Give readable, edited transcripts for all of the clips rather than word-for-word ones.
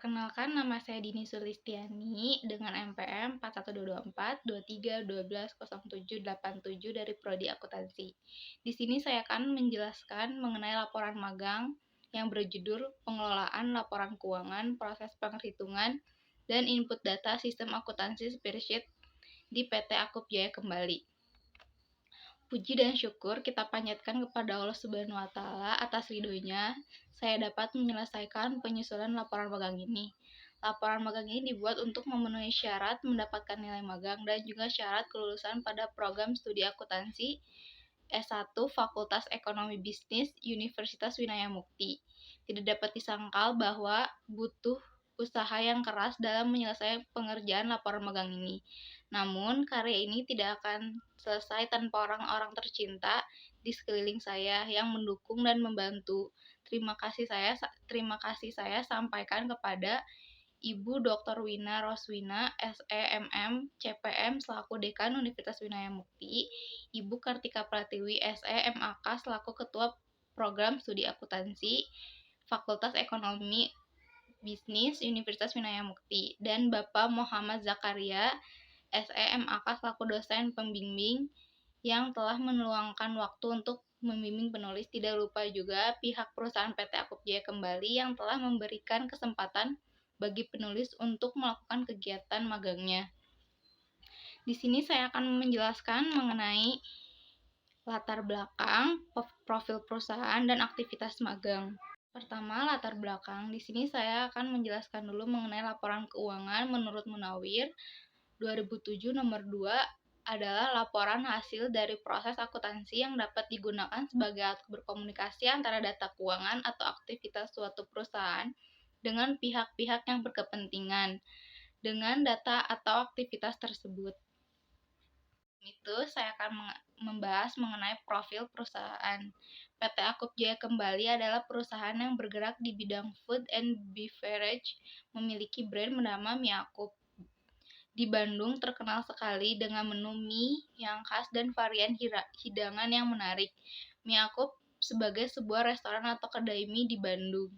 Perkenalkan, nama saya Dini Sulistiani dengan NPM 412423120787 dari Prodi Akuntansi. Di sini saya akan menjelaskan mengenai laporan magang yang berjudul Pengelolaan Laporan Keuangan, Proses Penghitungan, dan Input Data Sistem Akuntansi Spreadsheet di PT Akup Jaya Kembali. Puji dan syukur kita panjatkan kepada Allah Subhanahu wa Ta'ala atas ridhonya saya dapat menyelesaikan penyusunan laporan magang ini. Laporan magang ini dibuat untuk memenuhi syarat mendapatkan nilai magang dan juga syarat kelulusan pada program studi akuntansi S1 Fakultas Ekonomi Bisnis Universitas Winaya Mukti. Tidak dapat disangkal bahwa butuh usaha yang keras dalam menyelesaikan pengerjaan laporan magang ini. Namun, karya ini tidak akan selesai tanpa orang-orang tercinta di sekeliling saya yang mendukung dan membantu. Terima kasih saya sampaikan kepada Ibu Dr. Wina Roswina, SEMM, CPM selaku Dekan Universitas Winaya Mukti, Ibu Kartika Pratiwi, SEMAK selaku Ketua Program Studi Akuntansi, Fakultas Ekonomi Bisnis Universitas Winaya Mukti, dan Bapak Muhammad Zakaria, SEMAK selaku dosen pembimbing yang telah meluangkan waktu untuk membimbing penulis. Tidak lupa juga pihak perusahaan PT Akup Jaya Kembali yang telah memberikan kesempatan bagi penulis untuk melakukan kegiatan magangnya. Di sini saya akan menjelaskan mengenai latar belakang, profil perusahaan, dan aktivitas magang. Pertama, latar belakang. Di sini saya akan menjelaskan dulu mengenai laporan keuangan menurut Munawir 2007 nomor 2 adalah laporan hasil dari proses akuntansi yang dapat digunakan sebagai alat berkomunikasi antara data keuangan atau aktivitas suatu perusahaan dengan pihak-pihak yang berkepentingan dengan data atau aktivitas tersebut. Itu saya akan membahas mengenai profil perusahaan. PT Akup Jaya Kembali adalah perusahaan yang bergerak di bidang food and beverage, memiliki brand bernama Mie Akup. Di Bandung terkenal sekali dengan menu mie yang khas dan varian hidangan yang menarik. Mie Akup sebagai sebuah restoran atau kedai mie di Bandung.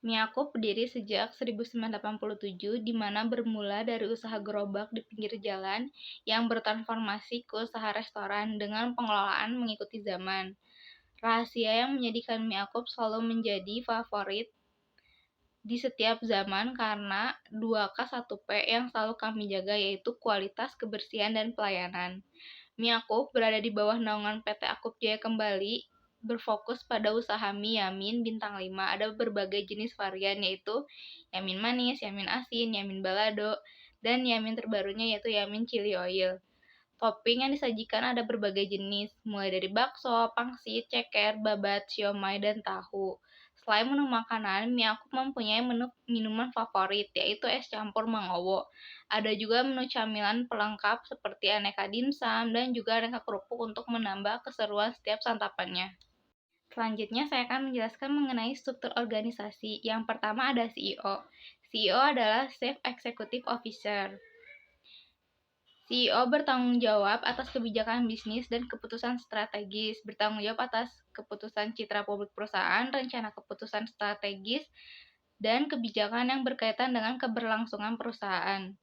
Mie Akup berdiri sejak 1987, di mana bermula dari usaha gerobak di pinggir jalan yang bertransformasi ke usaha restoran dengan pengelolaan mengikuti zaman. Rahasia yang menjadikan Mie Akup selalu menjadi favorit di setiap zaman karena 2K 1P yang selalu kami jaga, yaitu kualitas, kebersihan, dan pelayanan. Mie Akup berada di bawah naungan PT Akup Jaya Kembali, berfokus pada usaha mie Yamin bintang 5. Ada berbagai jenis varian, yaitu Yamin manis, Yamin asin, Yamin balado, dan Yamin terbarunya yaitu Yamin chili oil. Topping yang disajikan ada berbagai jenis, mulai dari bakso, pangsit, ceker, babat, siomay, dan tahu. Selain menu makanan, Mie Akup mempunyai menu minuman favorit, yaitu es campur Mangowo. Ada juga menu camilan pelengkap seperti aneka dimsum dan juga aneka kerupuk untuk menambah keseruan setiap santapannya. Selanjutnya saya akan menjelaskan mengenai struktur organisasi. Yang pertama ada CEO. CEO adalah Chief Executive Officer. CEO bertanggung jawab atas kebijakan bisnis dan keputusan strategis, bertanggung jawab atas keputusan citra publik perusahaan, rencana keputusan strategis, dan kebijakan yang berkaitan dengan keberlangsungan perusahaan,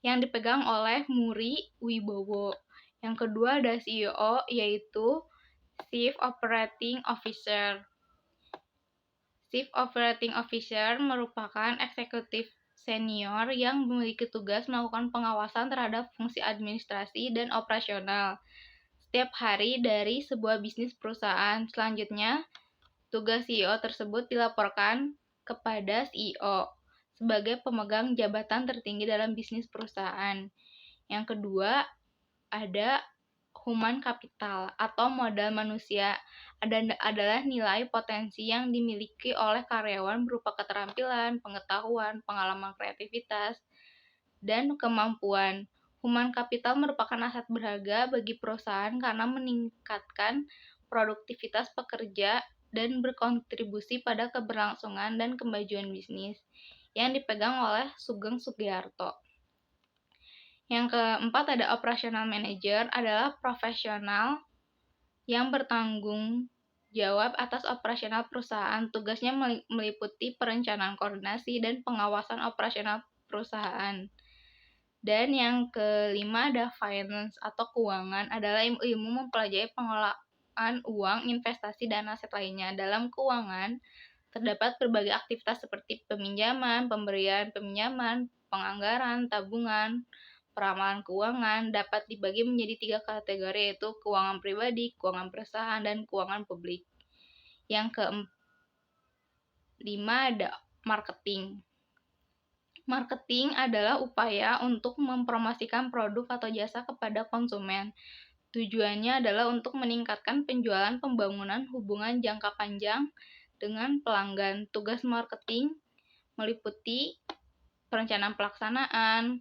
yang dipegang oleh Muri Wibowo. Yang kedua ada CEO, yaitu Chief Operating Officer. Chief Operating Officer merupakan eksekutif senior yang memiliki tugas melakukan pengawasan terhadap fungsi administrasi dan operasional setiap hari dari sebuah bisnis perusahaan. Selanjutnya, tugas CEO tersebut dilaporkan kepada CEO sebagai pemegang jabatan tertinggi dalam bisnis perusahaan. Yang kedua, ada human capital atau modal manusia adalah nilai potensi yang dimiliki oleh karyawan berupa keterampilan, pengetahuan, pengalaman kreativitas, dan kemampuan. Human capital merupakan aset berharga bagi perusahaan karena meningkatkan produktivitas pekerja dan berkontribusi pada keberlangsungan dan kemajuan bisnis, yang dipegang oleh Sugeng Sugiarto. Yang keempat ada operational manager, adalah profesional yang bertanggung jawab atas operasional perusahaan. Tugasnya meliputi perencanaan koordinasi dan pengawasan operasional perusahaan. Dan yang kelima ada finance atau keuangan, adalah ilmu mempelajari pengelolaan uang, investasi, dan aset lainnya. Dalam keuangan, terdapat berbagai aktivitas seperti peminjaman, pemberian peminjaman, penganggaran, tabungan, peramalan keuangan. Dapat dibagi menjadi 3 kategori, yaitu keuangan pribadi, keuangan perusahaan, dan keuangan publik. Yang kelima ada marketing. Marketing adalah upaya untuk mempromosikan produk atau jasa kepada konsumen. Tujuannya adalah untuk meningkatkan penjualan, pembangunan hubungan jangka panjang dengan pelanggan. Tugas marketing meliputi perencanaan pelaksanaan,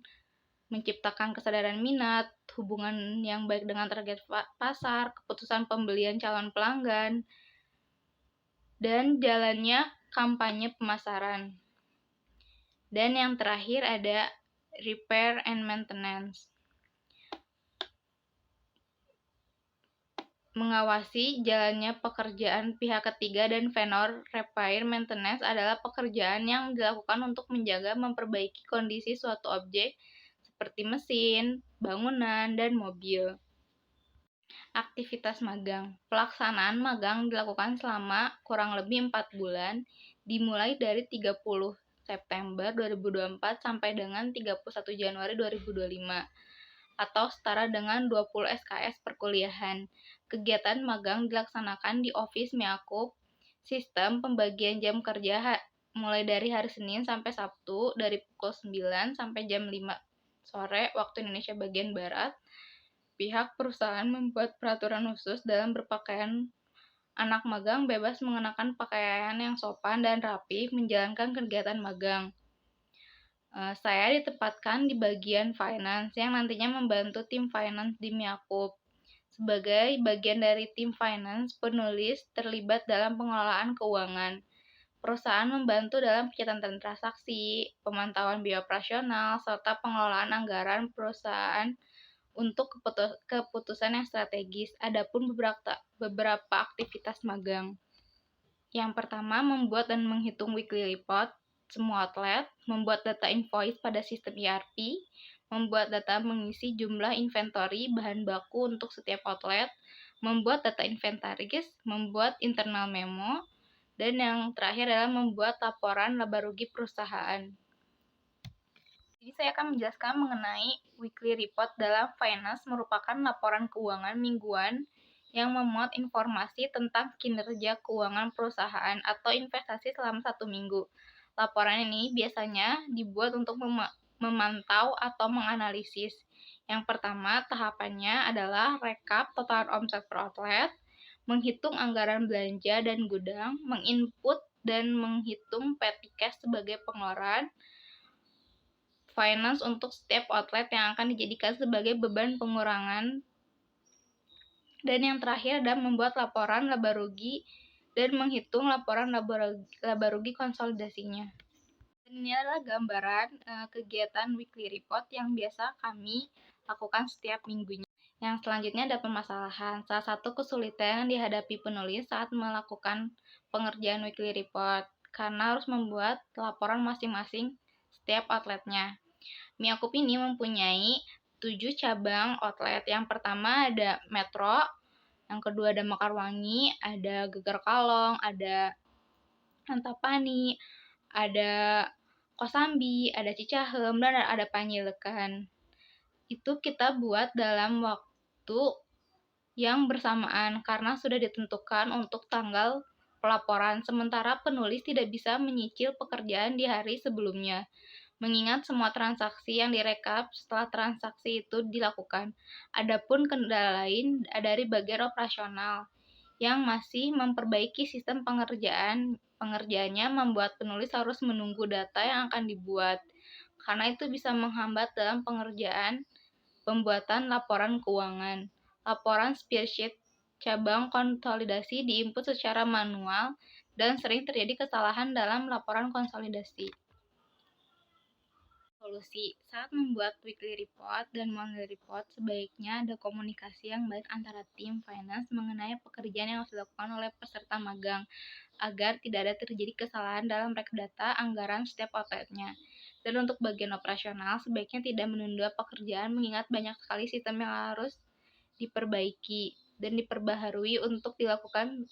menciptakan kesadaran minat, hubungan yang baik dengan target pasar, keputusan pembelian calon pelanggan, dan jalannya kampanye pemasaran. Dan yang terakhir ada repair and maintenance. Mengawasi jalannya pekerjaan pihak ketiga, dan vendor. Repair maintenance adalah pekerjaan yang dilakukan untuk menjaga memperbaiki kondisi suatu objek seperti mesin, bangunan, dan mobil. Aktivitas magang. Pelaksanaan magang dilakukan selama kurang lebih 4 bulan, dimulai dari 30 September 2024 sampai dengan 31 Januari 2025, atau setara dengan 20 SKS perkuliahan. Kegiatan magang dilaksanakan di Office Miakup. Sistem pembagian jam kerja mulai dari hari Senin sampai Sabtu dari pukul 9 sampai jam 5 sore waktu Indonesia bagian Barat. Pihak perusahaan membuat peraturan khusus dalam berpakaian. Anak magang bebas mengenakan pakaian yang sopan dan rapi menjalankan kegiatan magang. Saya ditempatkan di bagian finance yang nantinya membantu tim finance di Miakup. Sebagai bagian dari tim finance, penulis terlibat dalam pengelolaan keuangan. Perusahaan membantu dalam pencatatan transaksi, pemantauan biaya operasional, serta pengelolaan anggaran perusahaan untuk keputusan yang strategis. Adapun beberapa aktivitas magang. Yang pertama, membuat dan menghitung weekly report semua outlet, membuat data invoice pada sistem ERP, membuat data mengisi jumlah inventory bahan baku untuk setiap outlet, membuat data inventaris, membuat internal memo, dan yang terakhir adalah membuat laporan laba rugi perusahaan. Jadi saya akan menjelaskan mengenai weekly report. Dalam finance merupakan laporan keuangan mingguan yang memuat informasi tentang kinerja keuangan perusahaan atau investasi selama 1 minggu. Laporan ini biasanya dibuat untuk memantau atau menganalisis. Yang pertama, tahapannya adalah rekap total omset per outlet, menghitung anggaran belanja dan gudang, menginput dan menghitung petty cash sebagai pengeluaran finance untuk setiap outlet yang akan dijadikan sebagai beban pengurangan. Dan yang terakhir adalah membuat laporan laba rugi dan menghitung laporan laba rugi konsolidasinya. Dan ini adalah gambaran kegiatan weekly report yang biasa kami lakukan setiap minggunya. Yang selanjutnya ada permasalahan. Salah satu kesulitan yang dihadapi penulis saat melakukan pengerjaan weekly report, karena harus membuat laporan masing-masing setiap outletnya. Miakup ini mempunyai 7 cabang outlet. Yang pertama ada Metro, yang kedua ada Mekarwangi, ada Geger Kalong, ada Antapani, ada Kosambi, ada Cicahem, dan ada Panjilekan. Itu kita buat dalam waktu yang bersamaan karena sudah ditentukan untuk tanggal pelaporan, sementara penulis tidak bisa menyicil pekerjaan di hari sebelumnya, mengingat semua transaksi yang direkap setelah transaksi itu dilakukan. Adapun kendala lain dari bagian operasional yang masih memperbaiki sistem pengerjaannya membuat penulis harus menunggu data yang akan dibuat, karena itu bisa menghambat dalam pengerjaan pembuatan laporan keuangan. Laporan spreadsheet cabang konsolidasi diinput secara manual dan sering terjadi kesalahan dalam laporan konsolidasi. solusi. Saat membuat weekly report dan monthly report, sebaiknya ada komunikasi yang baik antara tim finance mengenai pekerjaan yang harus dilakukan oleh peserta magang, agar tidak ada terjadi kesalahan dalam rekap data anggaran setiap outletnya. Dan untuk bagian operasional, sebaiknya tidak menunda pekerjaan mengingat banyak sekali sistem yang harus diperbaiki dan diperbaharui untuk dilakukan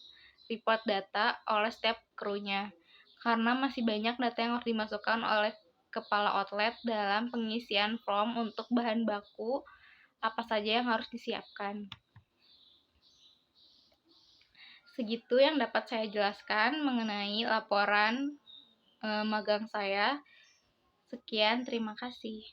report data oleh setiap krunya. Karena masih banyak data yang harus dimasukkan oleh kepala outlet dalam pengisian form untuk bahan baku apa saja yang harus disiapkan. Segitu yang dapat saya jelaskan mengenai laporan magang saya. Sekian, terima kasih.